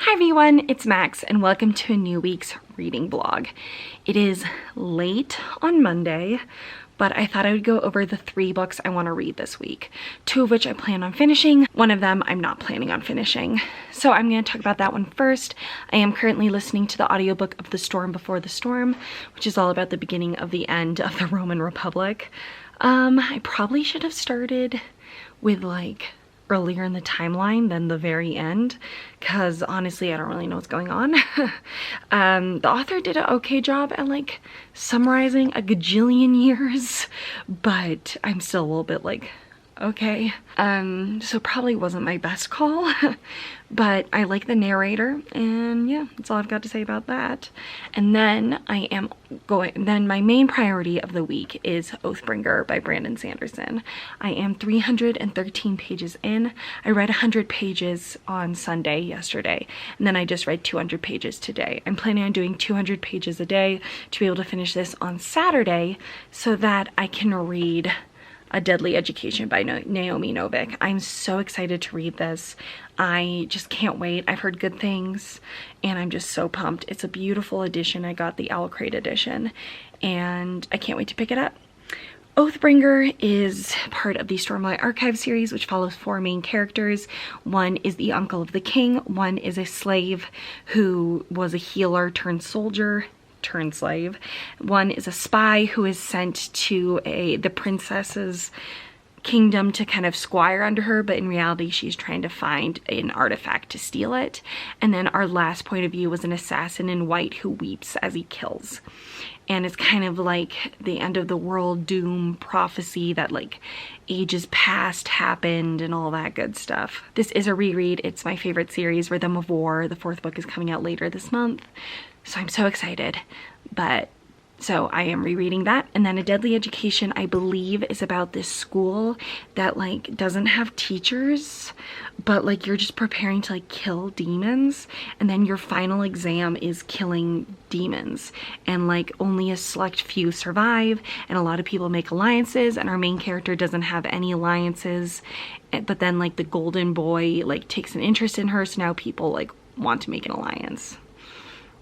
Hi everyone, it's Max and welcome to a new week's reading vlog. It is late on Monday, but I thought I would go over the 3 books I want to read this week. 2 of which I plan on finishing, 1 of them I'm not planning on finishing. So I'm going to talk about that one first. I am currently listening to the audiobook of The Storm Before the Storm, which is all about the beginning of the end of the Roman Republic. I probably should have started with like earlier in the timeline than the very end, because honestly I don't really know what's going on. The author did an okay job at like summarizing a gajillion years, but I'm still a little bit like, okay. So probably wasn't my best call, but I like the narrator, and yeah, that's all I've got to say about that. And then then my main priority of the week is Oathbringer by Brandon Sanderson. I am 313 pages in. I read 100 pages on Sunday yesterday, and then I just read 200 pages today. I'm planning on doing 200 pages a day to be able to finish this on Saturday so that I can read A Deadly Education by Naomi Novik. I'm so excited to read this. I just can't wait. I've heard good things and I'm just so pumped. It's a beautiful edition. I got the Owl Crate edition and I can't wait to pick it up. Oathbringer is part of the Stormlight Archive series, which follows 4 main characters. One is the uncle of the king. One is a slave who was a healer turned soldier turned slave. One is a spy who is sent to the princess's kingdom to kind of squire under her, but in reality she's trying to find an artifact to steal it. And then our last point of view was an assassin in white who weeps as he kills. And it's kind of like the end of the world doom prophecy that like ages past happened and all that good stuff. This is a reread. It's my favorite series, Rhythm of War. The 4th book is coming out later this month. So I'm so excited, so I am rereading that. And then A Deadly Education, I believe, is about this school that like doesn't have teachers, but like you're just preparing to like kill demons, and then your final exam is killing demons, and like only a select few survive, and a lot of people make alliances, and our main character doesn't have any alliances, but then like the golden boy like takes an interest in her, so now people like want to make an alliance.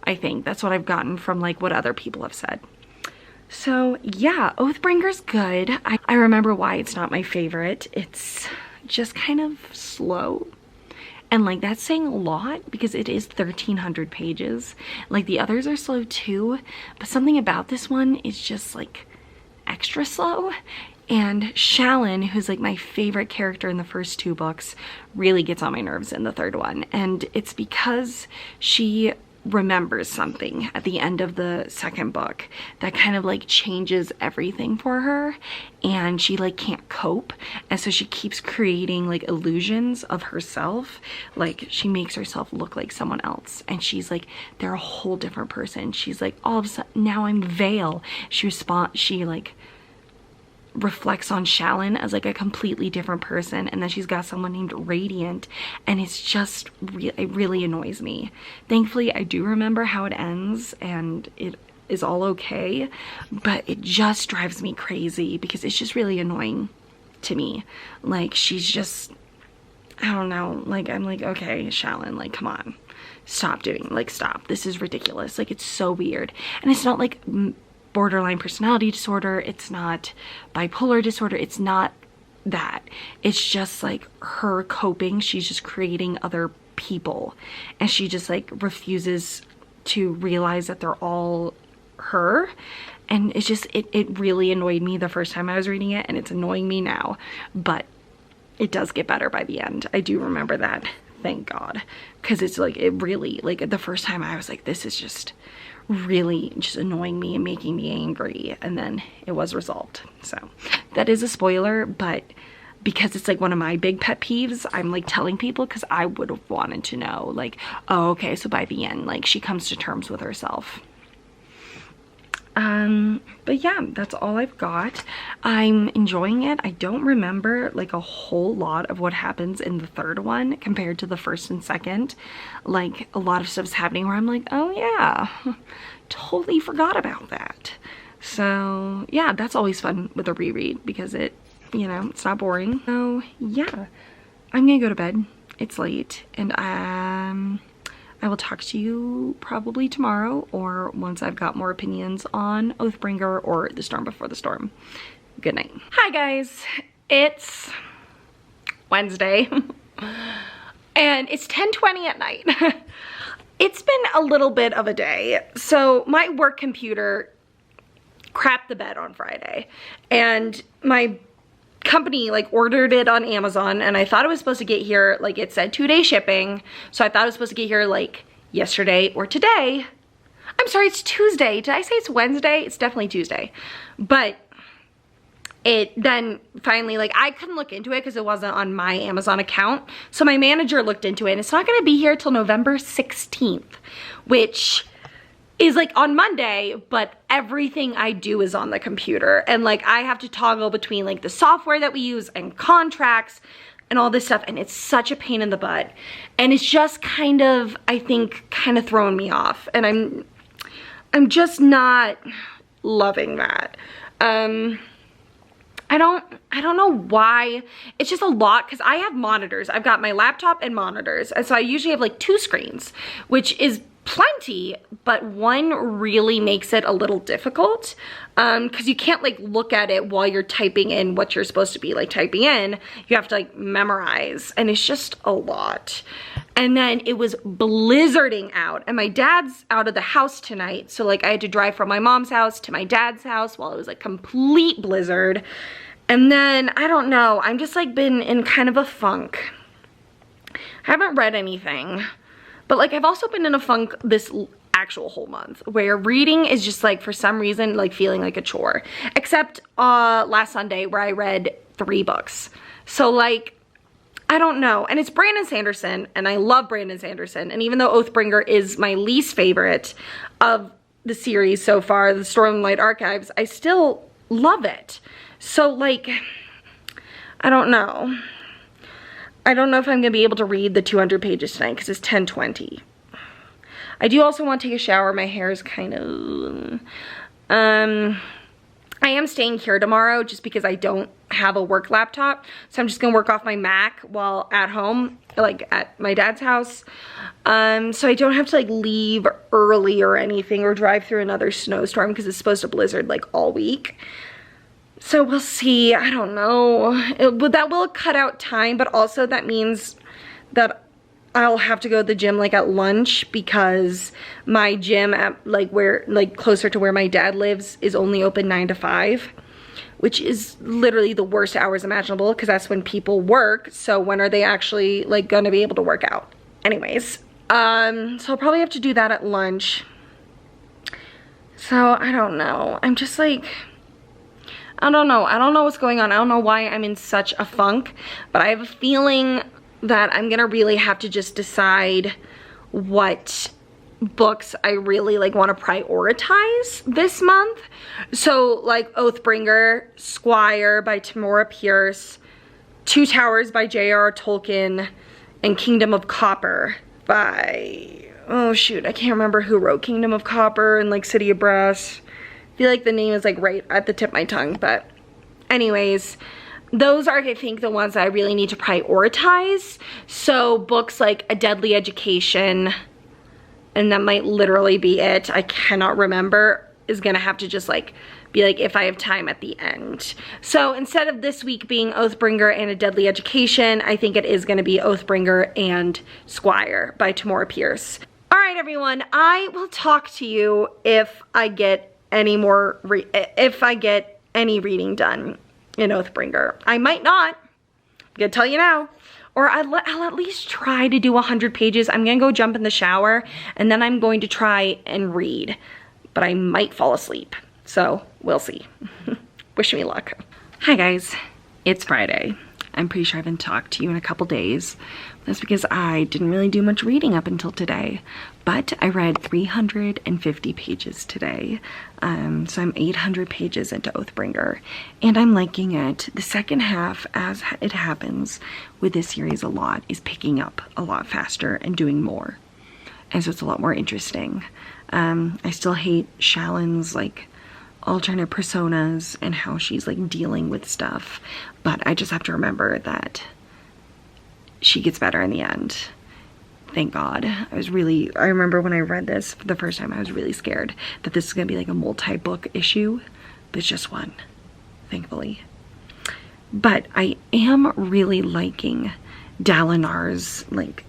I think that's what I've gotten from like what other people have said. So yeah, Oathbringer's good. I remember why it's not my favorite. It's just kind of slow. And like that's saying a lot because it is 1,300 pages. Like the others are slow too, but something about this one is just like extra slow. And Shallon, who's like my favorite character in the first 2 books, really gets on my nerves in the 3rd one. And it's because she remembers something at the end of the 2nd book that kind of like changes everything for her, and she like can't cope, and so she keeps creating like illusions of herself. Like she makes herself look like someone else, and she's like, they're a whole different person. She's like, all of a sudden now I'm Vale. She like reflects on Shallon as like a completely different person, and then she's got someone named Radiant, and it's just it really annoys me. Thankfully I do remember how it ends and it is all okay, but it just drives me crazy because it's just really annoying to me. Like she's just, I don't know, like I'm like, okay Shallon, like come on, stop stop, this is ridiculous. Like it's so weird, and it's not like borderline personality disorder, it's not bipolar disorder, it's not that. It's just like her coping. She's just creating other people, and she just like refuses to realize that they're all her. And it's just it really annoyed me the first time I was reading it, and it's annoying me now, but it does get better by the end. I do remember that, thank God, because it's like it really, like the first time I was like, this is just really just annoying me and making me angry, and then it was resolved. So that is a spoiler, but because it's like one of my big pet peeves, I'm like telling people because I would have wanted to know, like, oh okay, so by the end like she comes to terms with herself. But yeah, that's all I've got. I'm enjoying it. I don't remember like a whole lot of what happens in the 3rd one compared to the 1st and 2nd. Like a lot of stuff's happening where I'm like, oh yeah, totally forgot about that. So yeah, that's always fun with a reread because it, you know, it's not boring. So yeah, I'm gonna go to bed. It's late, and I I will talk to you probably tomorrow or once I've got more opinions on Oathbringer or The Storm Before the Storm. Good night. Hi guys, it's Wednesday and it's 10:20 at night. It's been a little bit of a day. So my work computer crapped the bed on Friday and my company like ordered it on Amazon and I thought it was supposed to get here, like it said 2-day shipping. So I thought it was supposed to get here like yesterday or today. I'm sorry, it's Tuesday. Did I say it's Wednesday? It's definitely Tuesday. But it then finally, like I couldn't look into it because it wasn't on my Amazon account. So my manager looked into it and it's not gonna be here till November 16th, which is like on Monday, but everything I do is on the computer. And like I have to toggle between like the software that we use and contracts and all this stuff. And it's such a pain in the butt. And it's just kind of, I think, kind of throwing me off. And I'm just not loving that. I don't know why. It's just a lot because I have monitors. I've got my laptop and monitors. And so I usually have like 2 screens, which is plenty, but one really makes it a little difficult because you can't like look at it while you're typing in what you're supposed to be like typing in. You have to like memorize and it's just a lot. And then it was blizzarding out and my dad's out of the house tonight. So like I had to drive from my mom's house to my dad's house while it was like complete blizzard. And then I don't know, I'm just like been in kind of a funk. I haven't read anything. But like I've also been in a funk this actual whole month where reading is just like for some reason like feeling like a chore. Except last Sunday where I read 3 books. So like, I don't know. And it's Brandon Sanderson and I love Brandon Sanderson. And even though Oathbringer is my least favorite of the series so far, the Stormlight Archives, I still love it. So like, I don't know. I don't know if I'm gonna be able to read the 200 pages tonight because it's 10:20. I do also want to take a shower. My hair is kind of, I am staying here tomorrow just because I don't have a work laptop. So I'm just gonna work off my Mac while at home, like at my dad's house. So I don't have to like leave early or anything or drive through another snowstorm because it's supposed to blizzard like all week. So we'll see. I don't know. That will cut out time, but also that means that I'll have to go to the gym like at lunch because my gym at like where like closer to where my dad lives is only open 9 to 5, which is literally the worst hours imaginable because that's when people work. So when are they actually like gonna be able to work out? Anyways, so I'll probably have to do that at lunch. So I don't know. I'm just like, I don't know. I don't know what's going on. I don't know why I'm in such a funk, but I have a feeling that I'm gonna really have to just decide what books I really like want to prioritize this month. So like Oathbringer, Squire by Tamora Pierce, Two Towers by J.R.R. Tolkien, and Kingdom of Copper by, oh shoot, I can't remember who wrote Kingdom of Copper and like City of Brass. I feel like the name is like right at the tip of my tongue, but anyways, those are, I think, the ones that I really need to prioritize. So books like A Deadly Education, and that might literally be it, I cannot remember, is gonna have to just like be like if I have time at the end. So instead of this week being Oathbringer and A Deadly Education, I think it is gonna be Oathbringer and Squire by Tamora Pierce. All right, everyone, I will talk to you if I get any more, if I get any reading done in Oathbringer. I might not, I'm gonna tell you now. Or I'll at least try to do 100 pages. I'm gonna go jump in the shower and then I'm going to try and read. But I might fall asleep, so we'll see. Wish me luck. Hi guys, it's Friday. I'm pretty sure I haven't talked to you in a couple days. That's because I didn't really do much reading up until today. But I read 350 pages today. So I'm 800 pages into Oathbringer. And I'm liking it. The second half, as it happens with this series a lot, is picking up a lot faster and doing more. And so it's a lot more interesting. I still hate Shallon's like alternate personas and how she's like dealing with stuff. But I just have to remember that she gets better in the end. thank God. I remember when I read this for the first time, I was really scared that this is gonna be like a multi-book issue, but it's just one, thankfully. But I am really liking Dalinar's like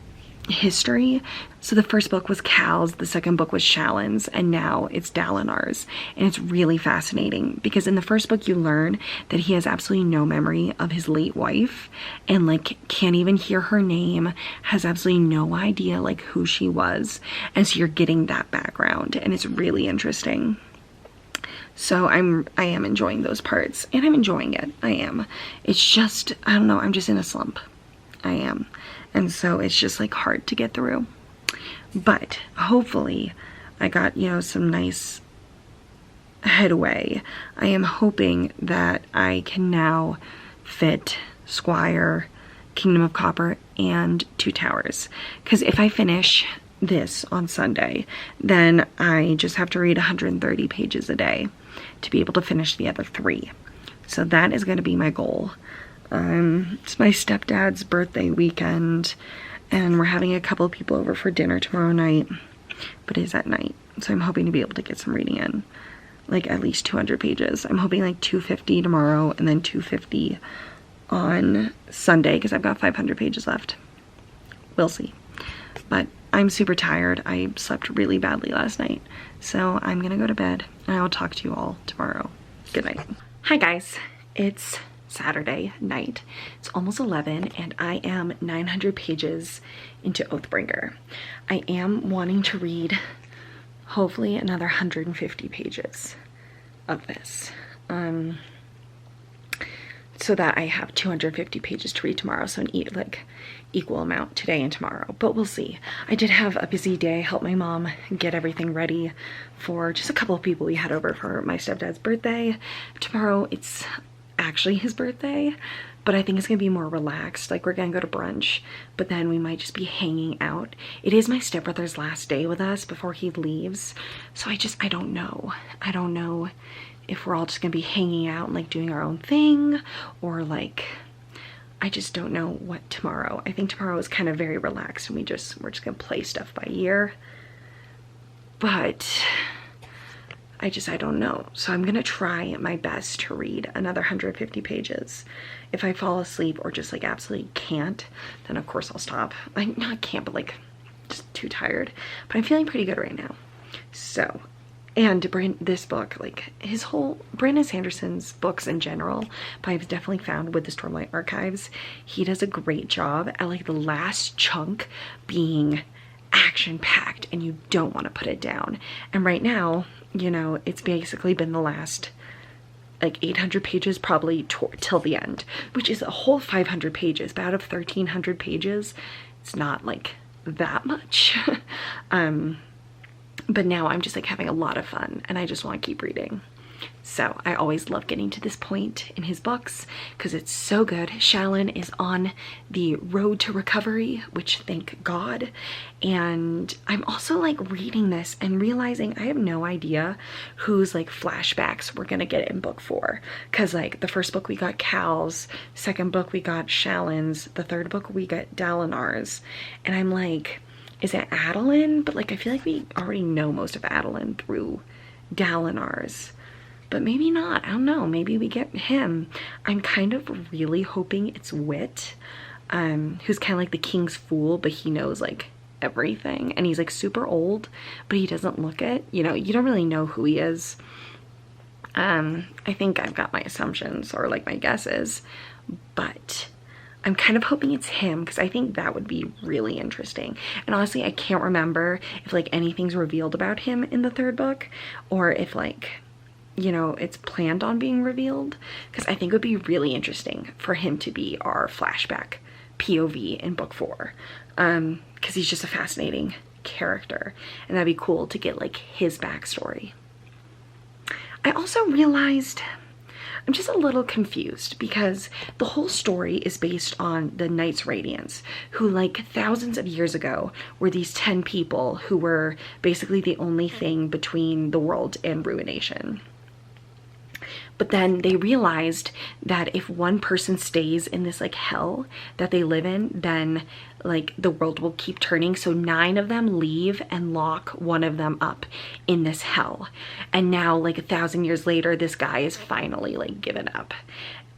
history. So the first book was Cal's, the second book was Shallan's, and now it's Dalinar's. And it's really fascinating because in the first book you learn that he has absolutely no memory of his late wife and like can't even hear her name, has absolutely no idea like who she was. And so you're getting that background and it's really interesting. So I am enjoying those parts and I'm enjoying it. I am. It's just, I don't know, I'm just in a slump. I am. And so it's just like hard to get through. But hopefully I got, you know, some nice headway. I am hoping that I can now fit Squire, Kingdom of Copper, and Two Towers. Because if I finish this on Sunday, then I just have to read 130 pages a day to be able to finish the other 3. So that is going to be my goal. It's my stepdad's birthday weekend and we're having a couple of people over for dinner tomorrow night, but it is at night. So I'm hoping to be able to get some reading in, like at least 200 pages. I'm hoping like 250 tomorrow and then 250 on Sunday because I've got 500 pages left. We'll see. But I'm super tired. I slept really badly last night. So I'm gonna go to bed and I will talk to you all tomorrow. Good night. Hi guys, it's Saturday night. It's almost 11 and I am 900 pages into Oathbringer. I am wanting to read hopefully another 150 pages of this. So that I have 250 pages to read tomorrow, so an equal amount today and tomorrow, but we'll see. I did have a busy day. I helped my mom get everything ready for just a couple of people we had over for my stepdad's birthday. Tomorrow it's actually his birthday, but I think it's gonna be more relaxed. Like we're gonna go to brunch, but then we might just be hanging out. It is my stepbrother's last day with us before he leaves, so I don't know. I don't know if we're all just gonna be hanging out and like doing our own thing, or like, I just don't know what tomorrow. I think tomorrow is kind of very relaxed and we're just gonna play stuff by ear. But I don't know. So I'm gonna try my best to read another 150 pages. If I fall asleep or just like absolutely can't, then of course I'll stop. Like not can't, but like just too tired. But I'm feeling pretty good right now. So, and this book, like Brandon Sanderson's books in general, but I've definitely found with the Stormlight Archives, he does a great job at like the last chunk being action-packed and you don't want to put it down. And right now, you know, it's basically been the last like 800 pages probably till the end, which is a whole 500 pages, but out of 1,300 pages, it's not like that much. But now I'm just like having a lot of fun and I just want to keep reading. So I always love getting to this point in his books because it's so good. Shallan is on the road to recovery, which thank God. And I'm also like reading this and realizing I have no idea whose like flashbacks we're gonna get in book 4. Cause like the first book we got Cal's, second book we got Shallan's, the third book we got Dalinar's. And I'm like, is it Adolin? But like I feel like we already know most of Adolin through Dalinar's. But maybe not. I don't know. Maybe we get him. I'm kind of really hoping it's Wit, who's kind of like the king's fool, but he knows like everything. And he's like super old, but he doesn't look it. You know, you don't really know who he is. I think I've got my assumptions or like my guesses, but I'm kind of hoping it's him because I think that would be really interesting. And honestly, I can't remember if like anything's revealed about him in the third book or if like, you know, it's planned on being revealed, because I think it would be really interesting for him to be our flashback POV in book 4, because he's just a fascinating character and that'd be cool to get like his backstory. I also realized I'm just a little confused because the whole story is based on the Knights Radiance, who like thousands of years ago were these 10 people who were basically the only thing between the world and ruination. But then they realized that if one person stays in this like hell that they live in, then like the world will keep turning. So 9 of them leave and lock one of them up in this hell. And now like 1,000 years later, this guy is finally like given up.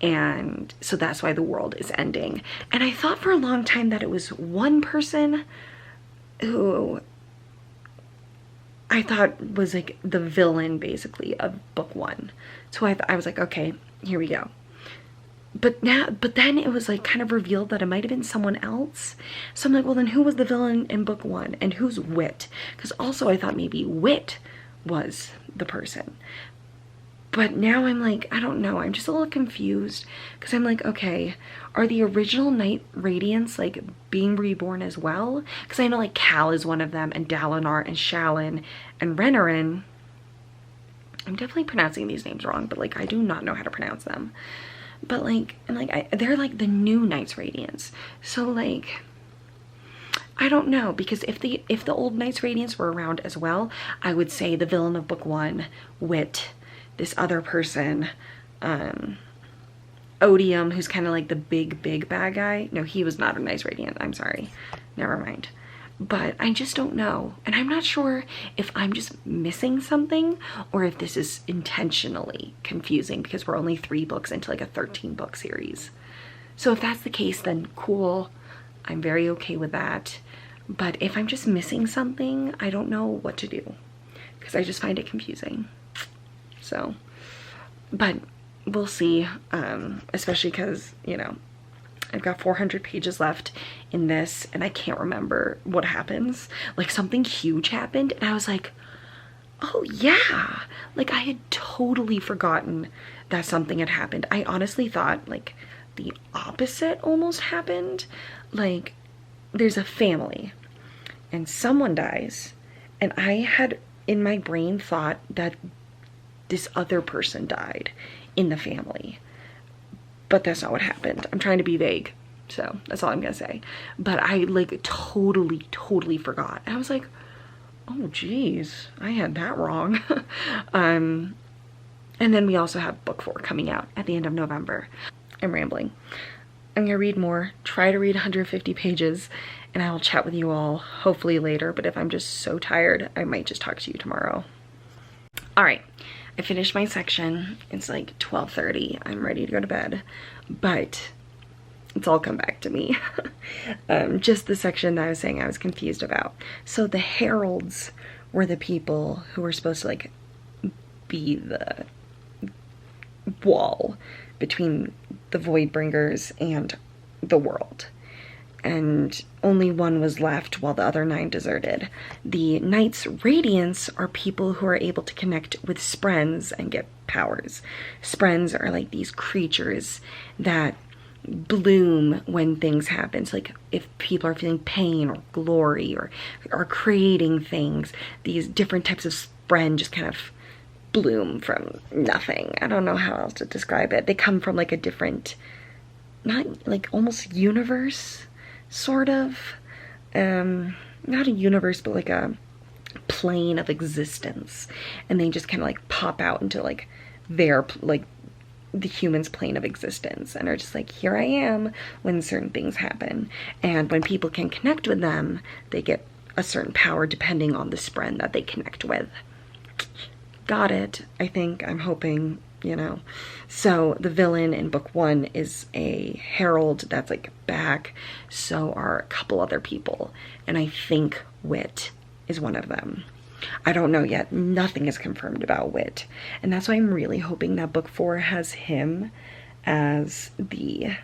And so that's why the world is ending. And I thought for a long time that it was one person who I thought was like the villain basically of book 1. So I was like, okay, here we go. But then it was like kind of revealed that it might have been someone else. So I'm like, well then who was the villain in book 1 and who's Wit? Because also I thought maybe Wit was the person. But now I'm like, I don't know. I'm just a little confused because I'm like, okay, are the original Night Radiants like being reborn as well? Because I know like Cal is one of them, and Dalinar and Shallan and Renarin. I'm definitely pronouncing these names wrong, but like I do not know how to pronounce them. But like, and like they're like the new Knights Radiants. So like, I don't know, because if the old Knights Radiants were around as well, I would say the villain of book 1, Wit, this other person, Odium, who's kind of like the big bad guy. No, he was not a Knights Radiant. I'm sorry. Never mind. But I just don't know. And I'm not sure if I'm just missing something or if this is intentionally confusing because we're only 3 books into like a 13-book series. So if that's the case, then cool. I'm very okay with that. But if I'm just missing something, I don't know what to do because I just find it confusing. So, but we'll see, especially because, you know, I've got 400 pages left in this and I can't remember what happens. Like something huge happened and I was like, oh yeah, like I had totally forgotten that something had happened. I honestly thought like the opposite almost happened. Like there's a family and someone dies and I had in my brain thought that this other person died in the family, but that's not what happened. I'm trying to be vague, so that's all I'm gonna say. But I like totally forgot. I was like, oh geez, I had that wrong. And then we also have book 4 coming out at the end of November. I'm rambling. I'm gonna read more, try to read 150 pages, and I will chat with you all hopefully later. But if I'm just so tired, I might just talk to you tomorrow. All right. I finished my section. It's like 12:30. I'm ready to go to bed, but it's all come back to me. Just the section that I was saying I was confused about. So the heralds were the people who were supposed to like be the wall between the Voidbringers and the world. And only one was left while the other 9 deserted. The Knights Radiants are people who are able to connect with Sprens and get powers. Sprens are like these creatures that bloom when things happen. So like if people are feeling pain or glory or are creating things, these different types of Spren just kind of bloom from nothing. I don't know how else to describe it. They come from like a different, not like almost universe, sort of, not a universe, but like a plane of existence, and they just kind of like pop out into like their, like the humans' plane of existence, and are just like, here I am when certain things happen. And when people can connect with them, they get a certain power depending on the Spren that they connect with. Got it, I think. I'm hoping, you know. So the villain in book 1 is a herald that's like back. So are a couple other people, and I think Wit is one of them. I don't know yet. Nothing is confirmed about Wit, and that's why I'm really hoping that book 4 has him as the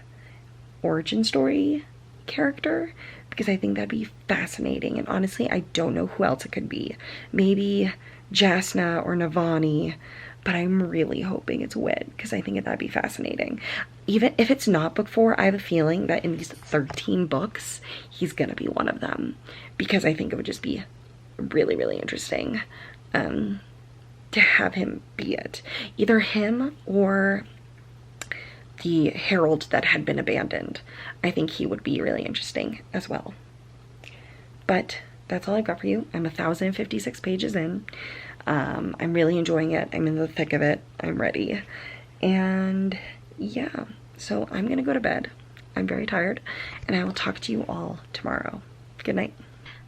origin story character, because I think that'd be fascinating. And honestly, I don't know who else it could be. Maybe Jasna or Navani, but I'm really hoping it's Wit because I think that'd be fascinating. Even if it's not book 4, I have a feeling that in these 13 books, he's gonna be one of them, because I think it would just be really interesting to have him be it. Either him or the herald that had been abandoned. I think he would be really interesting as well. But that's all I've got for you. I'm 1,056 pages in. I'm really enjoying it. I'm in the thick of it. I'm ready. And yeah, so I'm gonna go to bed. I'm very tired, and I will talk to you all tomorrow. Good night.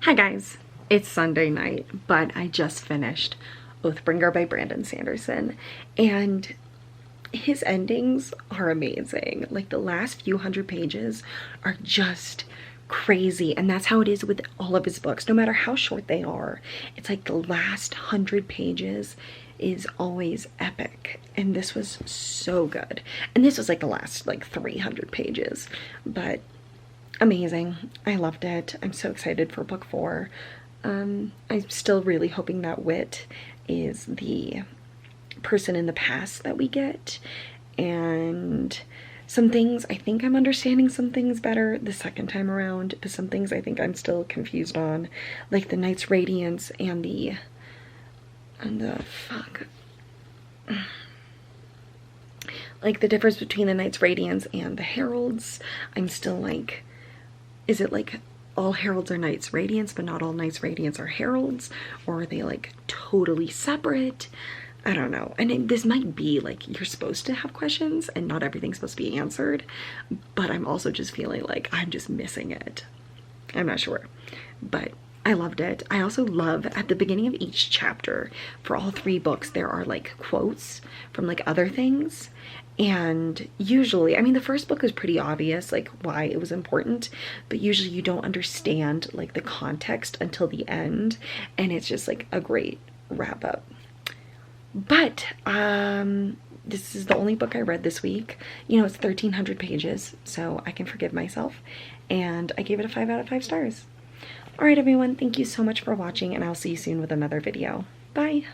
Hi guys, it's Sunday night, but I just finished Oathbringer by Brandon Sanderson, and his endings are amazing. Like, the last few hundred pages are just crazy, and that's how it is with all of his books. No matter how short they are, it's like the last 100 pages is always epic, and this was so good. And this was like the last like 300 pages, but amazing. I loved it. I'm so excited for book 4. I'm still really hoping that Wit is the person in the past that we get, and some things I think I'm understanding some things better the second time around, but some things I think I'm still confused on, like the Knight's Radiance and the fuck, like the difference between the Knight's Radiance and the Heralds. I'm still like, is it like all heralds are Knight's Radiance but not all Knight's Radiance are heralds, or are they like totally separate? I don't know. And this might be like, you're supposed to have questions and not everything's supposed to be answered, but I'm also just feeling like I'm just missing it. I'm not sure, but I loved it. I also love at the beginning of each chapter for all 3 books, there are like quotes from like other things. And usually, I mean, the first book was pretty obvious, like why it was important, but usually you don't understand like the context until the end, and it's just like a great wrap up. But this is the only book I read this week. You know, it's 1,300 pages, so I can forgive myself, and I gave it a 5 out of 5 stars. All right, everyone, thank you so much for watching, and I'll see you soon with another video. Bye.